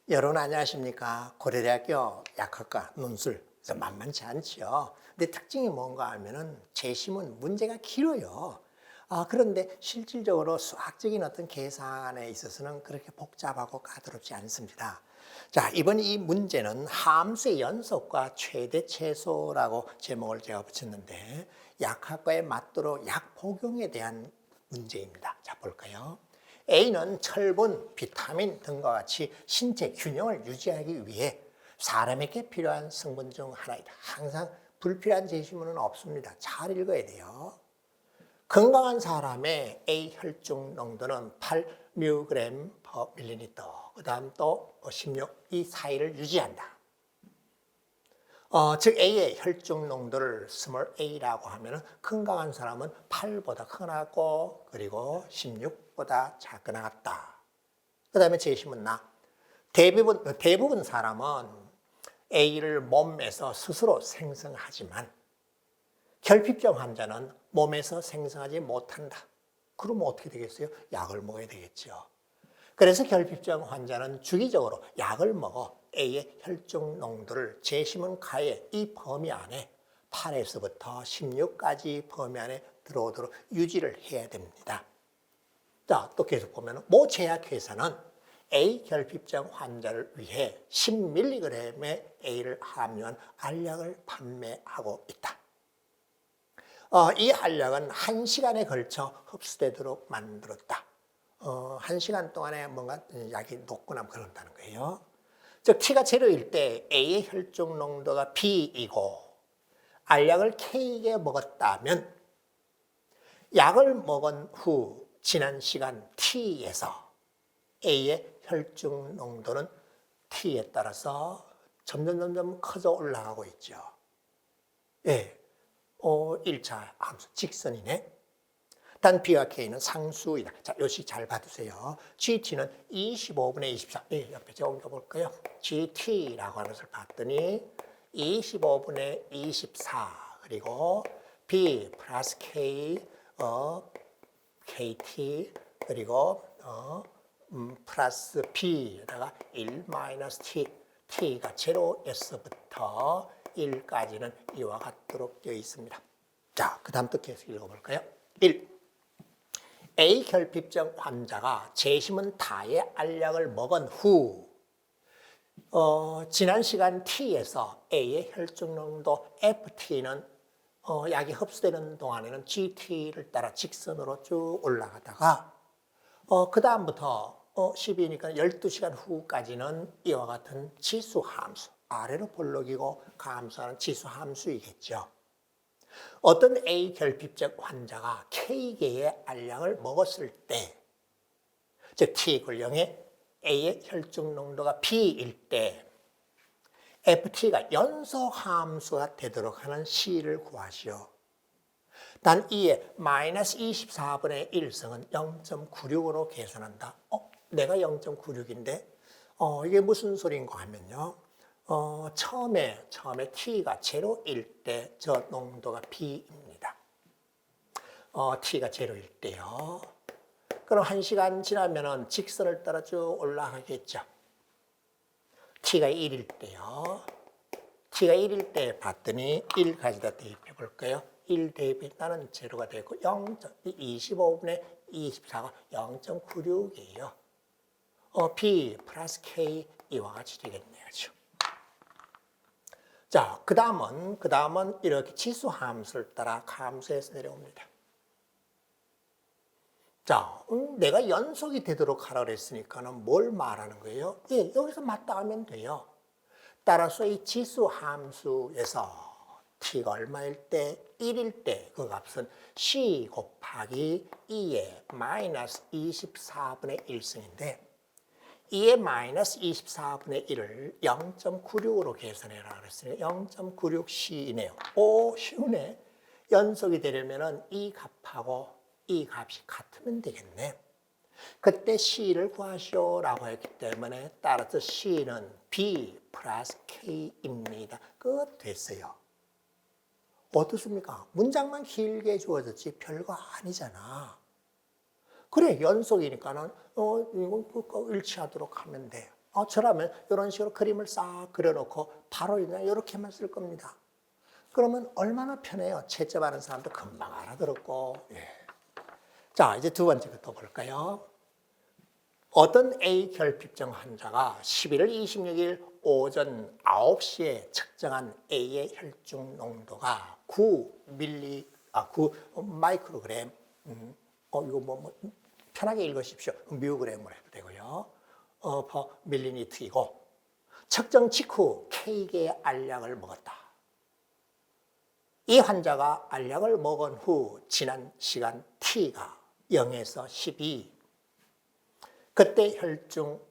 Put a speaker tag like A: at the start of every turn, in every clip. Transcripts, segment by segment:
A: 여러분 안녕하십니까? 고려대학교 약학과 논술 그래서 만만치 않지요. 근데 특징이 뭔가 하면은 재심은 문제가 길어요. 그런데 실질적으로 수학적인 어떤 계산에 있어서는 그렇게 복잡하고 까다롭지 않습니다. 자, 이번 이 문제는 함수의 연속과 최대 최소라고 제목을 제가 붙였는데 약학과에 맞도록 약 복용에 대한 문제입니다. 자, 볼까요? A는 철분, 비타민 등과 같이 신체 균형을 유지하기 위해 사람에게 필요한 성분 중 하나이다. 항상 불필요한 제시문은 없습니다. 잘 읽어야 돼요. 건강한 사람의 A 혈중 농도는 8mg/ml, 그 다음 또 16, 이 사이를 유지한다. 즉 A의 혈중 농도를 스몰 a라고 하면 건강한 사람은 8보다 크고 그리고 16보다 작거나 같다. 그 다음에 제시문 나. 대부분 사람은 A를 몸에서 스스로 생성하지만 결핍증 환자는 몸에서 생성하지 못한다. 그러면 어떻게 되겠어요? 약을 먹어야 되겠죠. 그래서 결핍증 환자는 주기적으로 약을 먹어 A의 혈중 농도를 제시문 가의 이 범위 안에 8에서부터 16까지 범위 안에 들어오도록 유지를 해야 됩니다. 자, 또 계속 보면 모 제약회사는 A 결핍증 환자를 위해 10mg의 A를 함유한 알약을 판매하고 있다. 이 알약은 1시간에 걸쳐 흡수되도록 만들었다. 1시간 동안에 뭔가 약이 녹거나 그런다는 거예요. 즉 T가 제로일 때 A의 혈중 농도가 B이고 알약을 K에 먹었다면 약을 먹은 후 지난 시간 T에서 A의 혈중 농도는 T에 따라서 점점 커져 올라가고 있죠. 예, 1차 함수 직선이네. 단 B와 K는 상수이다. 자, 요식 잘 봐두세요. GT는 25분의 24. 옆에 제가 옮겨볼까요? GT라고 하는 것을 봤더니 25분의 24 그리고 B 플러스 K KT 그리고 플러스 B에다가 1 마이너스 T T가 제로에서부터 1까지는 이와 같도록 되어 있습니다. 자, 그 다음 또 계속 읽어볼까요? 1. A 결핍증 환자가 제시문 다의 알약을 먹은 후 지난 시간 T에서 A의 혈중 농도 FT는 약이 흡수되는 동안에는 GT를 따라 직선으로 쭉 올라가다가 그 다음부터 10이니까 12시간 후까지는 이와 같은 지수 함수, 아래로 볼록이고 감소하는 지수 함수이겠죠. 어떤 A 결핍증 환자가 K개의 알약을 먹었을 때, 즉 T=0에 A의 혈중 농도가 B일 때 FT가 연속 함수가 되도록 하는 C를 구하시오. 단 이에 마이너스 24분의 1승은 0.96으로 계산한다. 내가 0.96인데 이게 무슨 소린가 하면요. 처음에 T가 제로일 때 저 농도가 B입니다. T가 제로일 때요. 그럼 1시간 지나면은 직선을 따라 쭉 올라가겠죠. T가 1일 때요. T가 1일 때 봤더니 1 가지다 대입해 볼까요? 1 대입했다는 제로가 되고 25분의 24가 0.96이에요. B 플러스 K 이와 같이 되겠네요. 자, 그 다음은 이렇게 지수 함수를 따라 함수에서 내려옵니다. 자, 내가 연속이 되도록 하라 그랬으니까는 뭘 말하는 거예요? 예, 여기서 맞다 하면 돼요. 따라서 이 지수 함수에서 T가 얼마일 때? 1일 때 그 값은 C 곱하기 2의 마이너스 24분의 1승인데 2의 마이너스 24분의 1을 0.96으로 계산해라 그랬어요. 0.96C이네요. 오, 쉬우네. 연속이 되려면 이 값하고 이 값이 같으면 되겠네. 그때 C를 구하시오라고 했기 때문에 따라서 C는 B 플러스 K입니다. 끝 됐어요. 어떻습니까? 문장만 길게 주어졌지 별거 아니잖아. 그래, 연속이니까는 이건 일치하도록 하면 돼요. 저라면 이런 식으로 그림을 싹 그려놓고 바로 그냥 이렇게만 쓸 겁니다. 그러면 얼마나 편해요. 채점하는 사람도 금방 알아들었고. 예. 자, 이제 두 번째 것도 볼까요? 어떤 A 결핍증 환자가 11월 26일 오전 9시에 측정한 A의 혈중 농도가 9 마이크로그램, 이거 편하게 읽으십시오. 미오그램으로 해도 되고요. per 밀리리터이고, 측정 직후 K개의 알약을 먹었다. 이 환자가 알약을 먹은 후 지난 시간 T가 0에서 12, 그때 혈중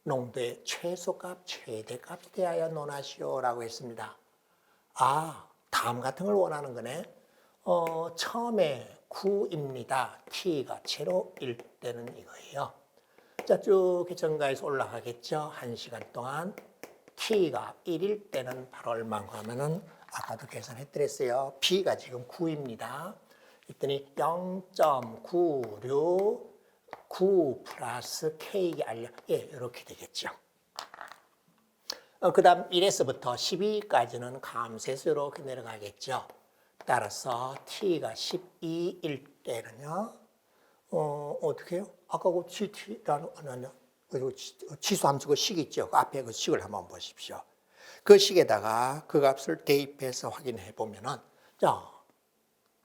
A: 농도의 최소값, 최대값에 대하여 논하시오라고 했습니다. 다음 같은 걸 원하는 거네. 처음에 9입니다. T가 제로일 때는 이거예요. 자, 쭉 정가에서 올라가겠죠. 1시간 동안. T가 1일 때는 바로 얼마인가 하면은 아까도 계산해드렸어요. B가 지금 9입니다. 이랬더니 0.96 9 플러스 K의 알약, 이렇게 되겠죠. 그 다음 1에서부터 12까지는 감소해서 이렇게 내려가겠죠. 따라서 T가 12일 때는요, 어떻게 해요? 아까 그 GT라는, 지수 함수 그 식 있죠. 그 앞에 그 식을 한번 보십시오. 그 식에다가 그 값을 대입해서 확인해 보면은, 자,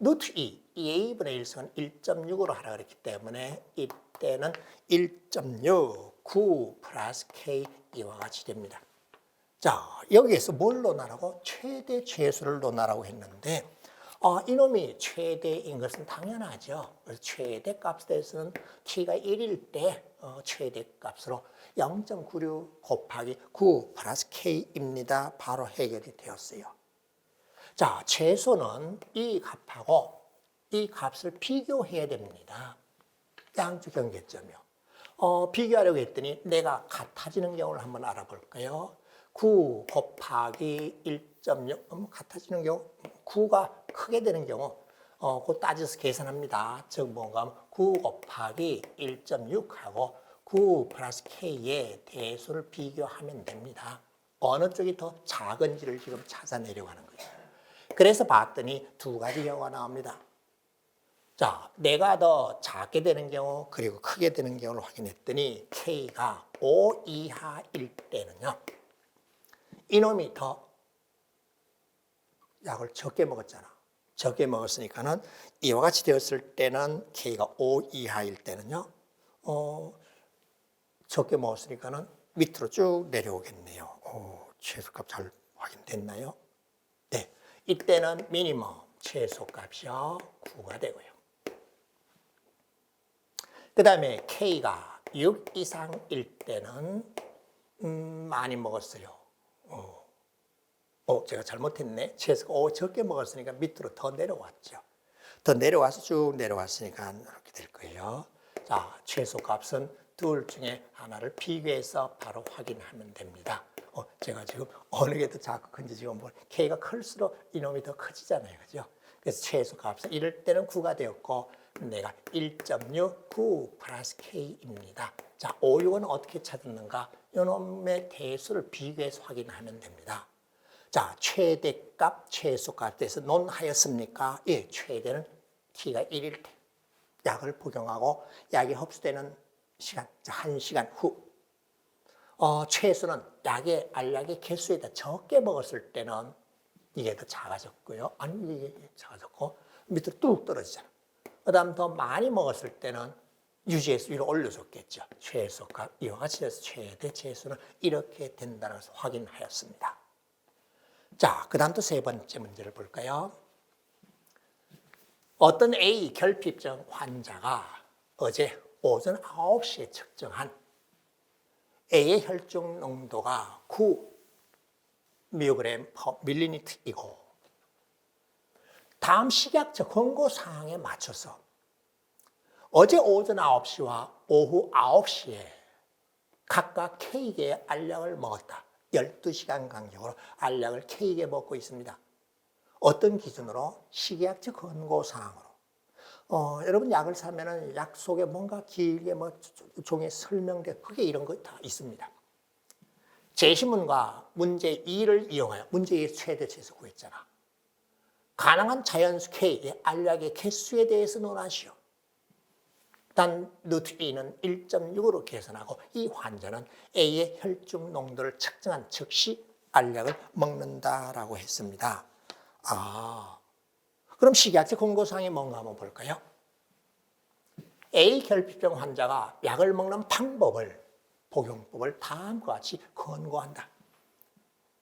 A: 루트 2, A분의 1승은 1.6으로 하라 그랬기 때문에 이때는 1.6, 9 플러스 K 이와 같이 됩니다. 자, 여기에서 뭘 논하라고? 최대 최소를 논하라고 했는데, 이놈이 최대인 것은 당연하죠. 그래서 최대 값에 대해서는 T가 1일 때 최대 값으로 0.96 곱하기 9 플러스 K입니다. 바로 해결이 되었어요. 자, 최소는 이 값하고 이 값을 비교해야 됩니다. 양쪽 경계점이요. 비교하려고 했더니 내가 같아지는 경우를 한번 알아볼까요? 9 곱하기 1.6, 같아지는 경우, 9가 크게 되는 경우, 그거 따져서 계산합니다. 즉, 뭔가 하면 9 곱하기 1.6하고 9 플러스 K의 대수를 비교하면 됩니다. 어느 쪽이 더 작은지를 지금 찾아내려고 하는 거예요. 그래서 봤더니 두 가지 경우가 나옵니다. 자, 내가 더 작게 되는 경우 그리고 크게 되는 경우를 확인했더니 K가 5 이하일 때는요, 이놈이 더 약을 적게 먹었잖아. 적게 먹었으니까는 이와 같이 되었을 때는 K가 5 이하일 때는요, 적게 먹었으니까는 밑으로 쭉 내려오겠네요. 최소값 잘 확인됐나요? 네. 이때는 미니멈 최소값이요 9가 되고요. 그 다음에 K가 6 이상일 때는 많이 먹었어요. 제가 잘못했네. 최소가 5 적게 먹었으니까 밑으로 더 내려왔죠. 더 내려와서 쭉 내려왔으니까 이렇게 될 거예요. 자, 최소값은 둘 중에 하나를 비교해서 바로 확인하면 됩니다. 제가 지금 어느 게 더 작고 큰지 지금 K가 클수록 이놈이 더 커지잖아요. 그죠? 그래서 최소값은 이럴 때는 9가 되었고 내가 1.6, 9 플러스 K입니다. 자, 5, 6은 어떻게 찾았는가? 이놈의 대수를 비교해서 확인하면 됩니다. 자, 최대값, 최소값에서 논하였습니까? 예, 최대는 T가 1일 때 약을 복용하고 약이 흡수되는 시간, 1시간 후. 최소는 알약의 개수에 더 적게 먹었을 때는 이게 더 작아졌고요. 아니, 이게 작아졌고, 밑으로 뚝 떨어지잖아. 그 다음 더 많이 먹었을 때는 유지해서 위로 올려줬겠죠. 최소값, 이와 같이 해서 최대 최소는 이렇게 된다는 것을 확인하였습니다. 자, 그 다음 또 세 번째 문제를 볼까요? 어떤 A 결핍증 환자가 어제 오전 9시에 측정한 A의 혈중 농도가 9 미오그램 per 밀리리터이고 다음 식약처 권고사항에 맞춰서 어제 오전 9시와 오후 9시에 각각 K개의 알약을 먹었다. 12시간 간격으로 알약을 K개 먹고 있습니다. 어떤 기준으로? 식약처 권고사항으로. 여러분 약을 사면은 약 속에 뭔가 길게 종이에 설명돼. 그게 이런 거 다 있습니다. 제시문과 문제 2를 이용하여 문제 2의 최대치에서 구했잖아. 가능한 자연수 K의 알약의 개수에 대해서 논하시오. 단 루트 2는 1.6으로 계산하고 이 환자는 A의 혈중 농도를 측정한 즉시 알약을 먹는다라고 했습니다. 그럼 식약처 권고사항이 뭔가 한번 볼까요? A 결핍증 환자가 약을 먹는 방법을, 복용법을 다음과 같이 권고한다.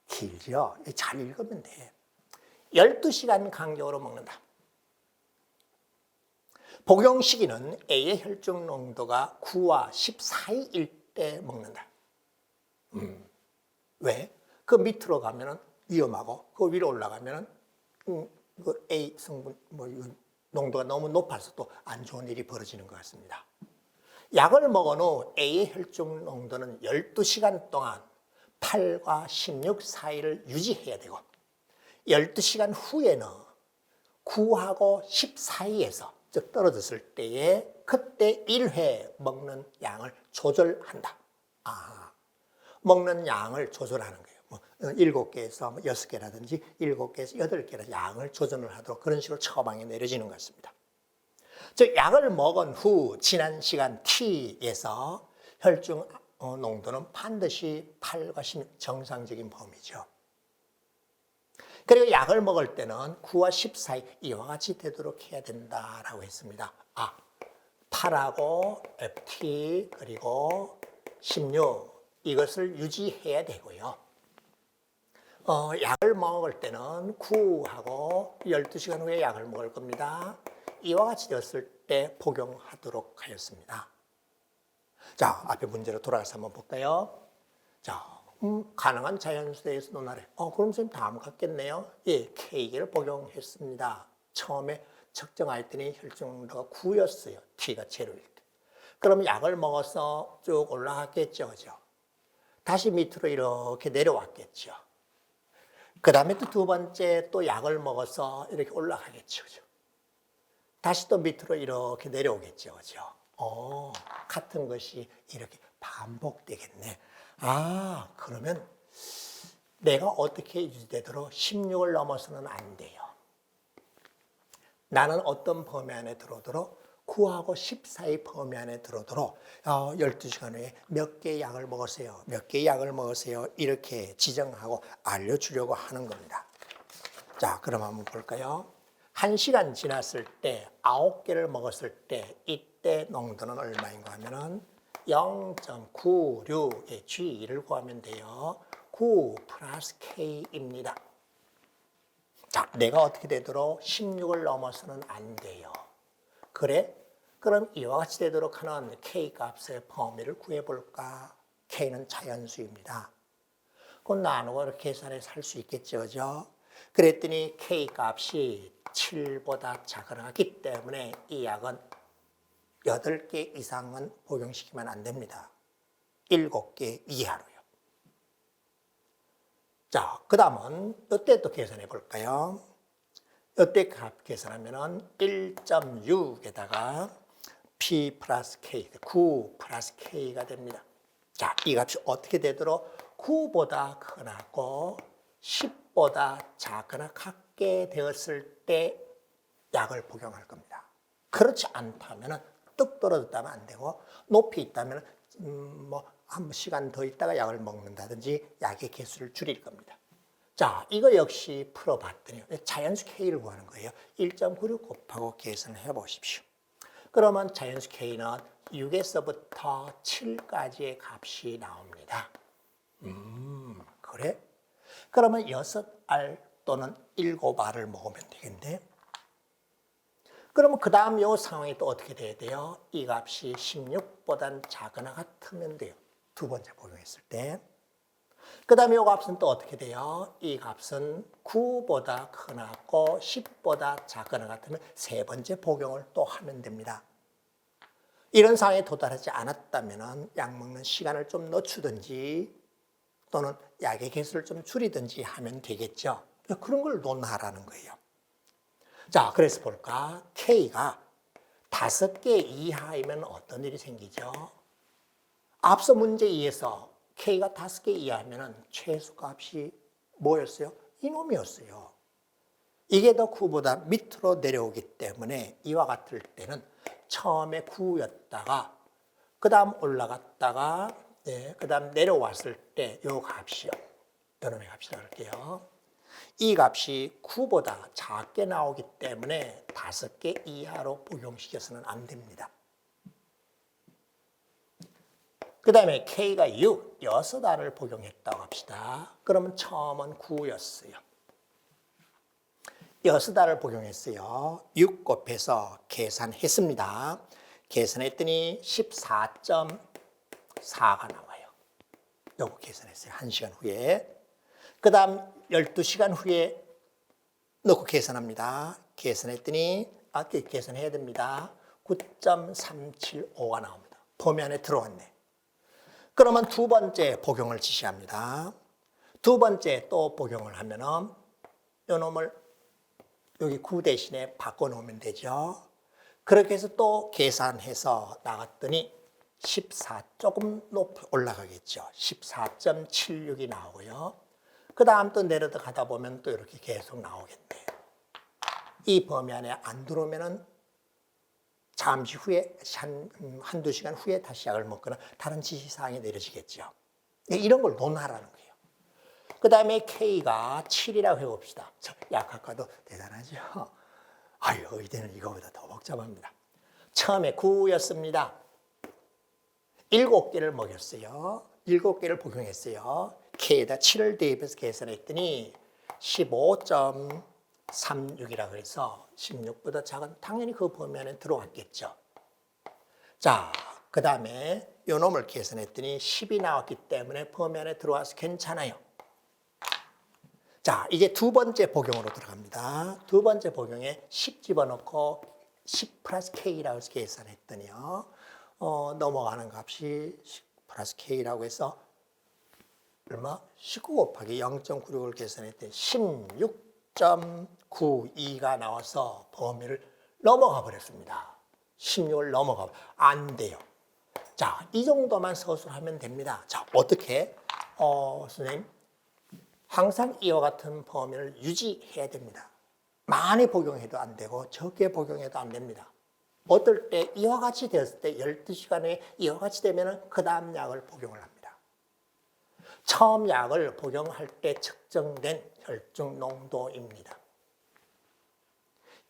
A: 길죠? 잘 읽으면 돼. 12시간 간격으로 먹는다. 복용 시기는 A의 혈중 농도가 9와 14일 때 먹는다. 왜? 그 밑으로 가면은 위험하고 그 위로 올라가면은 그 A 성분 농도가 너무 높아서 또 안 좋은 일이 벌어지는 것 같습니다. 약을 먹은 후 A의 혈중 농도는 12시간 동안 8과 16 사이를 유지해야 되고 12시간 후에는 9하고 10 사이에서 즉 떨어졌을 때에 그때 1회 먹는 양을 조절한다. 먹는 양을 조절하는 거예요. 7개에서 6개라든지 7개에서 8개라든지 양을 조절을 하도록 그런 식으로 처방이 내려지는 것 같습니다. 즉 약을 먹은 후 지난 시간 T에서 혈중 농도는 반드시 8과 10 정상적인 범위죠. 그리고 약을 먹을 때는 9와 10 사이 이와 같이 되도록 해야 된다라고 했습니다. 8하고 FT 그리고 16 이것을 유지해야 되고요. 약을 먹을 때는 9하고 12시간 후에 약을 먹을 겁니다. 이와 같이 되었을 때 복용하도록 하였습니다. 자, 앞에 문제로 돌아가서 한번 볼까요? 자, 가능한 자연수에 대해서 논하래. 그럼 선생님 다음 같겠네요. 예, K를 복용했습니다. 처음에 측정했더니 혈중 농도가 9였어요. T가 제로일 때. 그럼 약을 먹어서 쭉 올라갔겠죠. 그죠? 다시 밑으로 이렇게 내려왔겠죠. 그 다음에 또 두 번째 또 약을 먹어서 이렇게 올라가겠죠. 그죠? 다시 또 밑으로 이렇게 내려오겠죠. 그죠? 같은 것이 이렇게 반복되겠네. 그러면 내가 어떻게 유지되도록 16을 넘어서는 안 돼요. 나는 어떤 범위 안에 들어오도록 9하고 10 사이 범위 안에 들어오도록 12시간 후에 몇 개 약을 먹으세요. 몇 개 약을 먹으세요. 이렇게 지정하고 알려주려고 하는 겁니다. 자, 그럼 한번 볼까요? 1시간 지났을 때 9개를 먹었을 때 이때 농도는 얼마인가 하면은 0.96의 G를 구하면 돼요. 9 플러스 K입니다. 자, 내가 어떻게 되도록 16을 넘어서는 안 돼요. 그래? 그럼 이와 같이 되도록 하는 K 값의 범위를 구해볼까? K는 자연수입니다. 그건 나누고 이렇게 계산해서 할 수 있겠죠. 그죠? 그랬더니 K 값이 7보다 작기 때문에 이 약은 8개 이상은 복용시키면 안 됩니다. 7개 이하로요. 자, 그 다음은 이때 또 계산해 볼까요? 이때 값 계산하면 1.6에다가 P 플러스 K, 9 플러스 K가 됩니다. 자, 이 값이 어떻게 되도록 9보다 크거나 10보다 작거나 같게 되었을 때 약을 복용할 겁니다. 그렇지 않다면 뚝 떨어졌다면 안 되고 높이 있다면 한 시간 더 있다가 약을 먹는다든지 약의 개수를 줄일 겁니다. 자, 이거 역시 풀어봤더니 자연수 K를 구하는 거예요. 1.96 곱하고 계산을 해보십시오. 그러면 자연수 K는 6에서부터 7까지의 값이 나옵니다. 그래? 그러면 6알 또는 7알을 먹으면 되겠네. 그러면 그 다음 이 상황이 또 어떻게 돼야 돼요? 이 값이 16보단 작거나 같으면 돼요. 두 번째 복용했을 때. 그 다음에 이 값은 또 어떻게 돼요? 이 값은 9보다 크거나 10보다 작거나 같으면 세 번째 복용을 또 하면 됩니다. 이런 상황에 도달하지 않았다면 약 먹는 시간을 좀 늦추든지 또는 약의 개수를 좀 줄이든지 하면 되겠죠. 그런 걸 논하라는 거예요. 자, 그래서 볼까? K가 5개 이하이면 어떤 일이 생기죠? 앞서 문제 2에서 K가 5개 이하면 최소값이 뭐였어요? 이놈이었어요. 이게 더 9보다 밑으로 내려오기 때문에 이와 같을 때는 처음에 9였다가 그 다음 올라갔다가 그 다음 내려왔을 때 요 값이요. 이놈의 값이라고 할게요. 이 값이 9보다 작게 나오기 때문에 5개 이하로 복용시켜서는 안 됩니다. 그 다음에 K가 6, 6알을 복용했다고 합시다. 그러면 처음은 9였어요. 6알을 복용했어요. 6 곱해서 계산했습니다. 계산했더니 14.4가 나와요. 요거 계산했어요. 1시간 후에. 그 다음 12시간 후에 넣고 계산합니다. 계산했더니 계산해야 됩니다. 9.375가 나옵니다. 범위 안에 들어왔네. 그러면 두 번째 복용을 지시합니다. 두 번째 또 복용을 하면은 요 놈을 여기 9 대신에 바꿔놓으면 되죠. 그렇게 해서 또 계산해서 나갔더니 14 조금 높이 올라가겠죠. 14.76이 나오고요. 그 다음 또 내려가다 보면 또 이렇게 계속 나오겠네요. 이 범위 안에 안 들어오면은 잠시 후에 한두 시간 후에 다시 약을 먹거나 다른 지시사항이 내려지겠죠. 이런 걸 논하라는 거예요. 그 다음에 K가 7이라고 해봅시다. 약학과도 대단하죠. 아유, 의대는 이거보다 더 복잡합니다. 처음에 9였습니다. 7개를 먹였어요. 7개를 복용했어요. K에다 7을 대입해서 계산했더니 15.36이라고 해서 16보다 작은 당연히 그 범위 안에 들어왔겠죠. 자, 그 다음에 요 놈을 계산했더니 10이 나왔기 때문에 범위 안에 들어와서 괜찮아요. 자, 이제 두 번째 복용으로 들어갑니다. 두 번째 복용에 10 집어넣고 10 플러스 K라고 해서 계산했더니요. 넘어가는 값이 10 플러스 K라고 해서 얼마? 19 곱하기 0.96을 계산했더니 16.92가 나와서 범위를 넘어가 버렸습니다. 16을 넘어가 안 돼요. 자, 이 정도만 서술하면 됩니다. 자, 어떻게? 선생님, 항상 이와 같은 범위를 유지해야 됩니다. 많이 복용해도 안 되고 적게 복용해도 안 됩니다. 어떨 때 이와 같이 되었을 때 12시간에 이와 같이 되면 그 다음 약을 복용을 합니다. 처음 약을 복용할 때 측정된 혈중 농도입니다.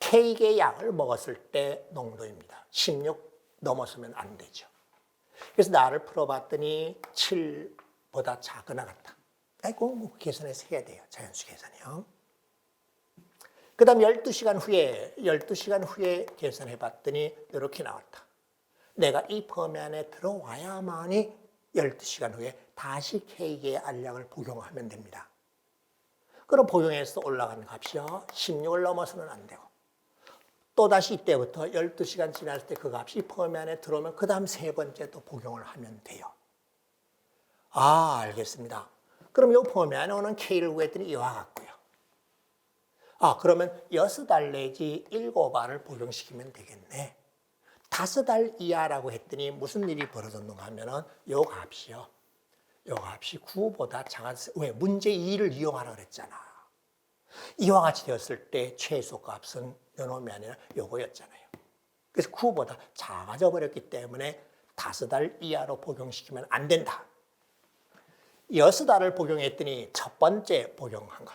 A: K개 약을 먹었을 때 농도입니다. 16 넘어서면 안 되죠. 그래서 나를 풀어봤더니 7보다 작거나 같다. 꼭 계산해서 해야 돼요. 자연수 계산이요. 그 다음 12시간 후에 계산해 봤더니 이렇게 나왔다. 내가 이 범위 안에 들어와야만이 12시간 후에 다시 K개의 알약을 복용하면 됩니다. 그럼 복용해서 올라가는 값이요. 16을 넘어서는 안 되고. 또다시 이때부터 12시간 지났을 때 그 값이 범위 안에 들어오면 그 다음 세 번째 또 복용을 하면 돼요. 아, 알겠습니다. 그럼 이 범위 안에 오는 K를 구했더니 이와 같고요. 그러면 6알 내지 7알을 복용시키면 되겠네. 5알 이하라고 했더니 무슨 일이 벌어졌는가 하면은 요 값이요. 요 값이 9보다 작아서, 왜? 문제 2를 이용하라 그랬잖아. 이와 같이 되었을 때 최소값은 요놈이 아니라 요거였잖아요. 그래서 9보다 작아져 버렸기 때문에 5알 이하로 복용시키면 안 된다. 6알을 복용했더니 첫 번째 복용한 것,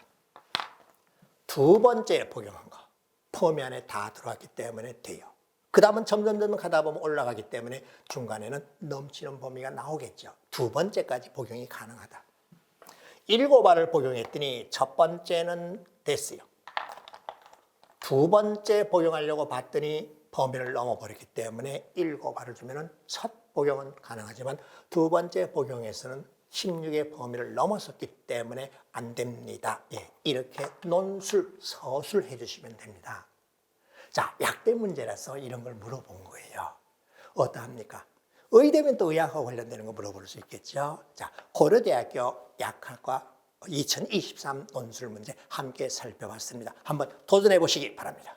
A: 두 번째 복용한 것, 범위 안에 다 들어왔기 때문에 돼요. 그 다음은 점점 가다 보면 올라가기 때문에 중간에는 넘치는 범위가 나오겠죠. 두 번째까지 복용이 가능하다. 7알을 복용했더니 첫 번째는 됐어요. 두 번째 복용하려고 봤더니 범위를 넘어버렸기 때문에 7알을 주면 첫 복용은 가능하지만 두 번째 복용에서는 16의 범위를 넘어섰기 때문에 안 됩니다. 예, 이렇게 논술, 서술해 주시면 됩니다. 자, 약대 문제라서 이런 걸 물어본 거예요. 어떠합니까? 의대면 또 의학과 관련되는 거 물어볼 수 있겠죠. 자, 고려대학교 약학과 2023 논술 문제 함께 살펴봤습니다. 한번 도전해 보시기 바랍니다.